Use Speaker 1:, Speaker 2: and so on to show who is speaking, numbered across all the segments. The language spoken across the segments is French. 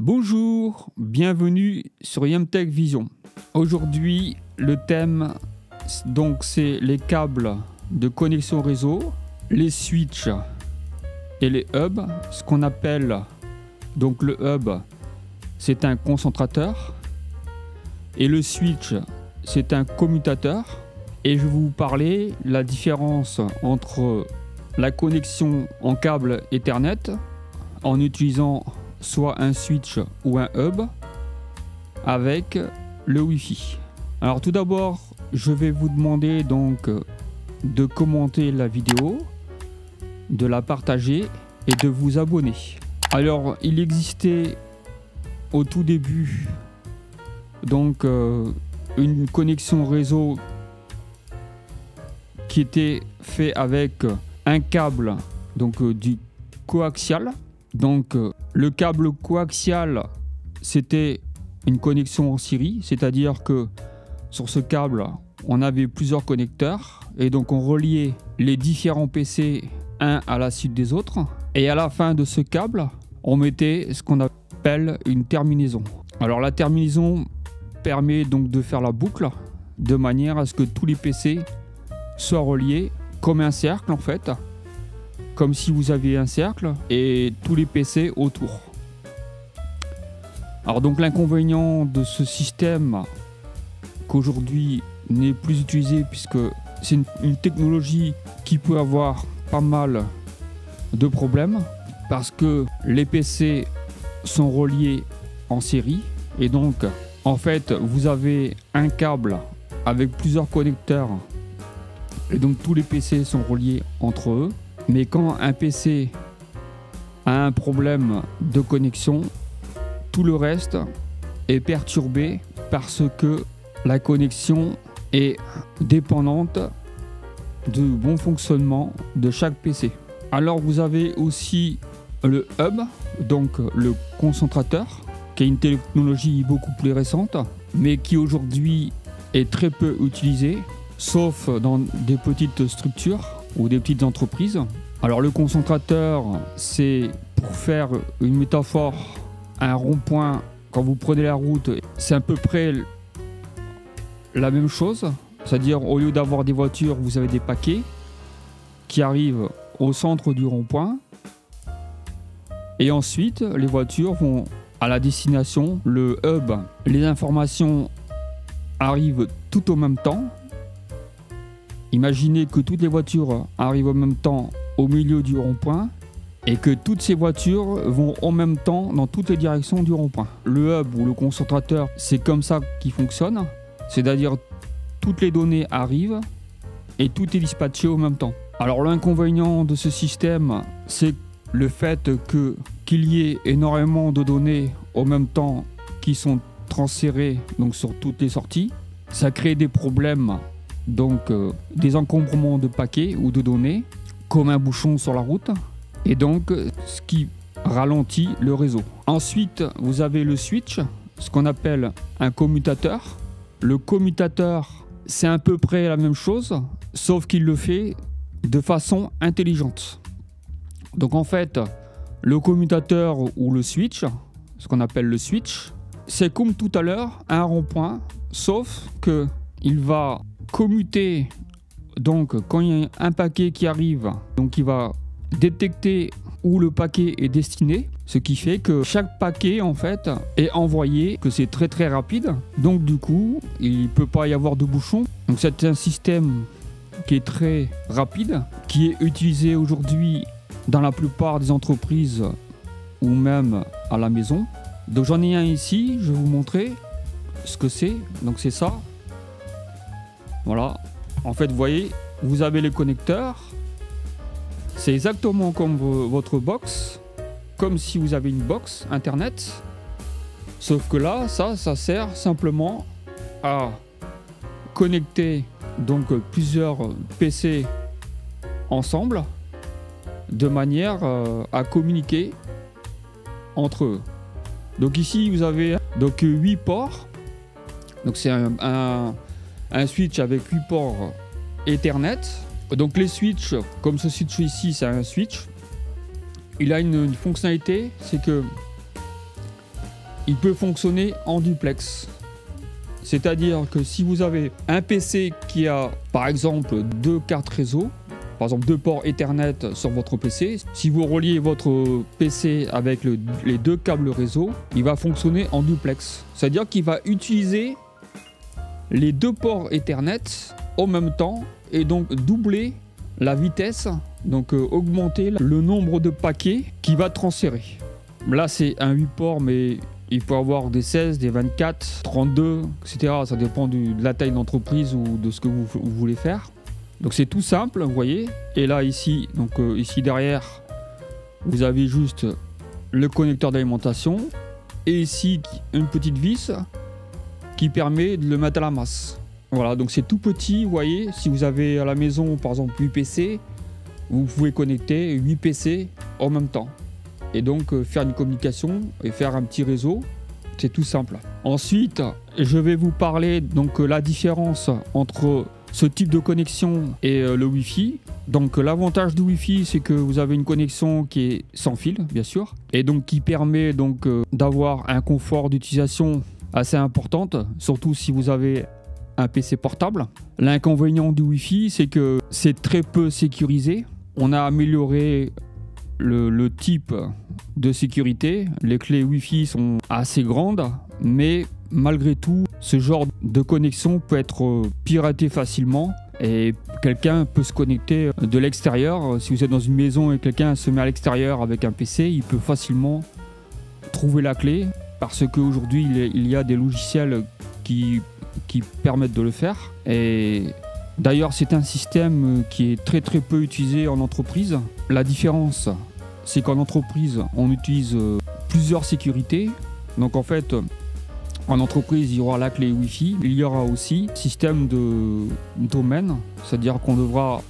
Speaker 1: Bonjour, bienvenue sur YamTech Vision. Aujourd'hui, le thème c'est les câbles de connexion réseau, les switches et les hubs. Ce qu'on appelle donc le hub, c'est un concentrateur et le switch, c'est un commutateur. Et je vais vous parler de la différence entre la connexion en câble Ethernet en utilisant soit un switch ou un hub avec le Wi-Fi. Alors tout d'abord, je vais vous demander donc de commenter la vidéo, de la partager et de vous abonner. Alors il existait au tout début donc une connexion réseau qui était fait avec un câble donc du coaxial. Donc le câble coaxial, c'était une connexion en série, c'est-à-dire que sur ce câble, on avait plusieurs connecteurs et donc on reliait les différents PC un à la suite des autres. Et à la fin de ce câble, on mettait ce qu'on appelle une terminaison. Alors la terminaison permet donc de faire la boucle de manière à ce que tous les PC soient reliés comme un cercle en fait. Comme si vous aviez un cercle et tous les PC autour. Alors donc l'inconvénient de ce système qu'aujourd'hui n'est plus utilisé puisque c'est une technologie qui peut avoir pas mal de problèmes parce que les PC sont reliés en série et donc en fait vous avez un câble avec plusieurs connecteurs et donc tous les PC sont reliés entre eux. Mais quand un PC a un problème de connexion, tout le reste est perturbé parce que la connexion est dépendante du bon fonctionnement de chaque PC. Alors vous avez aussi le hub, donc le concentrateur, qui est une technologie beaucoup plus récente, mais qui aujourd'hui est très peu utilisée, sauf dans des petites structures ou des petites entreprises. Alors le concentrateur, c'est pour faire une métaphore, un rond-point, quand vous prenez la route, c'est à peu près la même chose. C'est-à-dire au lieu d'avoir des voitures, vous avez des paquets qui arrivent au centre du rond-point. Et ensuite, les voitures vont à la destination, le hub. Les informations arrivent tout au même temps. Imaginez que toutes les voitures arrivent en même temps au milieu du rond-point et que toutes ces voitures vont en même temps dans toutes les directions du rond-point. Le hub ou le concentrateur, c'est comme ça qu'il fonctionne. C'est-à-dire toutes les données arrivent et tout est dispatché au même temps. Alors l'inconvénient de ce système, c'est le fait qu'il y ait énormément de données au même temps qui sont transférées donc, sur toutes les sorties. Ça crée des problèmes. Donc des encombrements de paquets ou de données comme un bouchon sur la route et donc ce qui ralentit le réseau. Ensuite vous avez le switch, ce qu'on appelle un commutateur. Le commutateur, c'est à peu près la même chose sauf qu'il le fait de façon intelligente. Donc en fait le commutateur ou le switch, ce qu'on appelle le switch, c'est comme tout à l'heure un rond-point sauf que il va commuter, donc quand il y a un paquet qui arrive, donc il va détecter où le paquet est destiné, ce qui fait que chaque paquet en fait est envoyé, que c'est très très rapide, donc du coup il ne peut pas y avoir de bouchon. Donc c'est un système qui est très rapide, qui est utilisé aujourd'hui dans la plupart des entreprises ou même à la maison. Donc j'en ai un ici, je vais vous montrer ce que c'est. Donc c'est ça. Voilà, en fait vous voyez, vous avez les connecteurs, c'est exactement comme votre box, comme si vous avez une box internet, sauf que là, ça sert simplement à connecter donc plusieurs PC ensemble de manière à communiquer entre eux. Donc ici vous avez donc 8 ports, donc c'est un switch avec 8 ports Ethernet. Donc les switches, comme ce switch ici, c'est un switch. Il a une fonctionnalité, c'est que il peut fonctionner en duplex. C'est-à-dire que si vous avez un PC qui a par exemple 2 cartes réseau, par exemple 2 ports Ethernet sur votre PC, si vous reliez votre PC avec les 2 câbles réseau, il va fonctionner en duplex. C'est-à-dire qu'il va utiliser les 2 ports Ethernet en même temps et donc doubler la vitesse, donc augmenter le nombre de paquets qu'il va transférer. Là c'est un 8 ports, mais il peut avoir des 16, des 24, 32, etc. Ça dépend de la taille d'entreprise ou de ce que vous voulez faire. Donc c'est tout simple, vous voyez. Et là ici, donc ici derrière, vous avez juste le connecteur d'alimentation. Et ici, une petite vis qui permet de le mettre à la masse. Voilà, donc c'est tout petit, vous voyez. Si vous avez à la maison, par exemple, 8 PC, vous pouvez connecter 8 PC en même temps. Et donc faire une communication et faire un petit réseau, c'est tout simple. Ensuite, je vais vous parler donc la différence entre ce type de connexion et le Wi-Fi. Donc l'avantage du Wi-Fi, c'est que vous avez une connexion qui est sans fil, bien sûr, et donc qui permet donc d'avoir un confort d'utilisation assez importante, surtout si vous avez un PC portable. L'inconvénient du Wi-Fi, c'est que c'est très peu sécurisé. On a amélioré le type de sécurité. Les clés Wi-Fi sont assez grandes, mais malgré tout, ce genre de connexion peut être piraté facilement et quelqu'un peut se connecter de l'extérieur. Si vous êtes dans une maison et quelqu'un se met à l'extérieur avec un PC, il peut facilement trouver la clé parce qu'aujourd'hui, il y a des logiciels qui permettent de le faire. Et d'ailleurs, c'est un système qui est très peu utilisé en entreprise. La différence, c'est qu'en entreprise, on utilise plusieurs sécurités. Donc en fait, en entreprise, il y aura la clé Wi-Fi. Il y aura aussi système de domaine, c'est-à-dire qu'on devra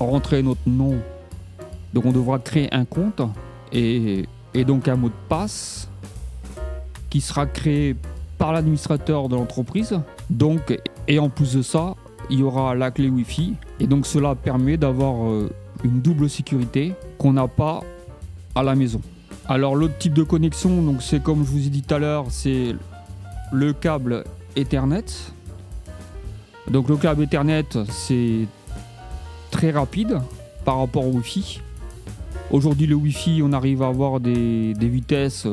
Speaker 1: rentrer notre nom. Donc on devra créer un compte et donc un mot de passe qui sera créé par l'administrateur de l'entreprise. Donc, et en plus de ça, il y aura la clé Wi-Fi. Et donc cela permet d'avoir une double sécurité qu'on n'a pas à la maison. Alors l'autre type de connexion, donc c'est comme je vous ai dit tout à l'heure, c'est le câble Ethernet. Donc le câble Ethernet, c'est très rapide par rapport au Wi-Fi. Aujourd'hui le Wi-Fi, on arrive à avoir des vitesses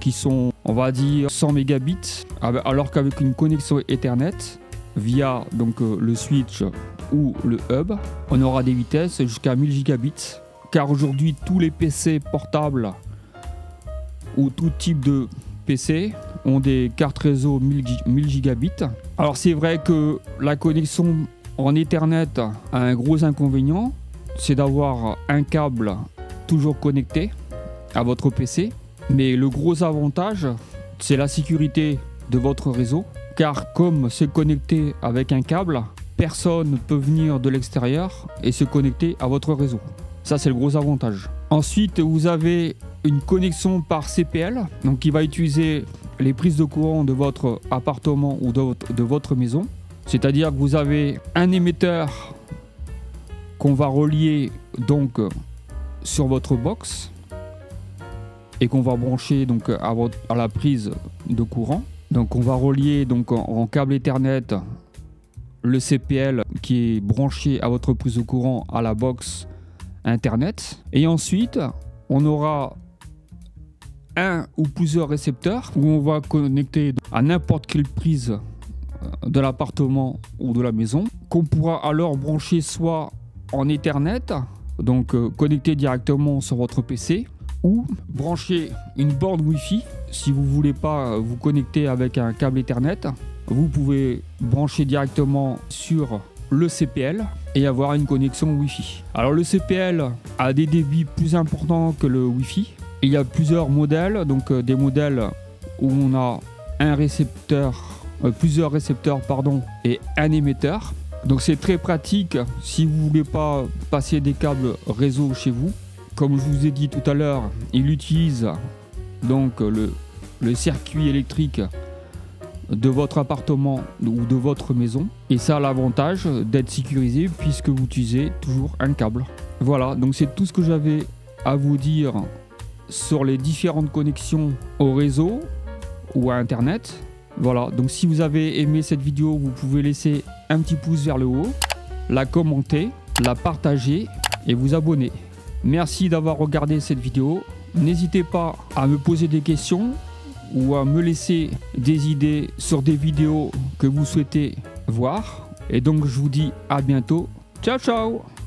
Speaker 1: qui sont, on va dire, 100 mégabits, alors qu'avec une connexion Ethernet via donc le switch ou le hub, on aura des vitesses jusqu'à 1000 gigabits. Car aujourd'hui, tous les PC portables ou tout type de PC ont des cartes réseau 1000 gigabits. Alors c'est vrai que la connexion en Ethernet a un gros inconvénient, c'est d'avoir un câble toujours connecté à votre PC. Mais le gros avantage, c'est la sécurité de votre réseau. Car comme c'est connecté avec un câble, personne ne peut venir de l'extérieur et se connecter à votre réseau. Ça, c'est le gros avantage. Ensuite, vous avez une connexion par CPL, donc qui va utiliser les prises de courant de votre appartement ou de votre maison. C'est-à-dire que vous avez un émetteur qu'on va relier donc sur votre box et qu'on va brancher donc à la prise de courant. Donc on va relier donc en câble Ethernet le CPL qui est branché à votre prise de courant à la box Internet. Et ensuite, on aura un ou plusieurs récepteurs où on va connecter à n'importe quelle prise de l'appartement ou de la maison, qu'on pourra alors brancher soit en Ethernet, donc connecter directement sur votre PC, ou brancher une borne Wi-Fi. Si vous ne voulez pas vous connecter avec un câble Ethernet, vous pouvez brancher directement sur le CPL et avoir une connexion Wi-Fi. Alors le CPL a des débits plus importants que le Wi-Fi. Il y a plusieurs modèles, donc des modèles où on a un récepteur, plusieurs récepteurs et un émetteur. Donc c'est très pratique si vous ne voulez pas passer des câbles réseau chez vous. Comme je vous ai dit tout à l'heure, il utilise donc le circuit électrique de votre appartement ou de votre maison. Et ça a l'avantage d'être sécurisé puisque vous utilisez toujours un câble. Voilà, donc c'est tout ce que j'avais à vous dire sur les différentes connexions au réseau ou à Internet. Voilà, donc si vous avez aimé cette vidéo, vous pouvez laisser un petit pouce vers le haut, la commenter, la partager et vous abonner. Merci d'avoir regardé cette vidéo. N'hésitez pas à me poser des questions ou à me laisser des idées sur des vidéos que vous souhaitez voir. Et donc je vous dis à bientôt. Ciao ciao!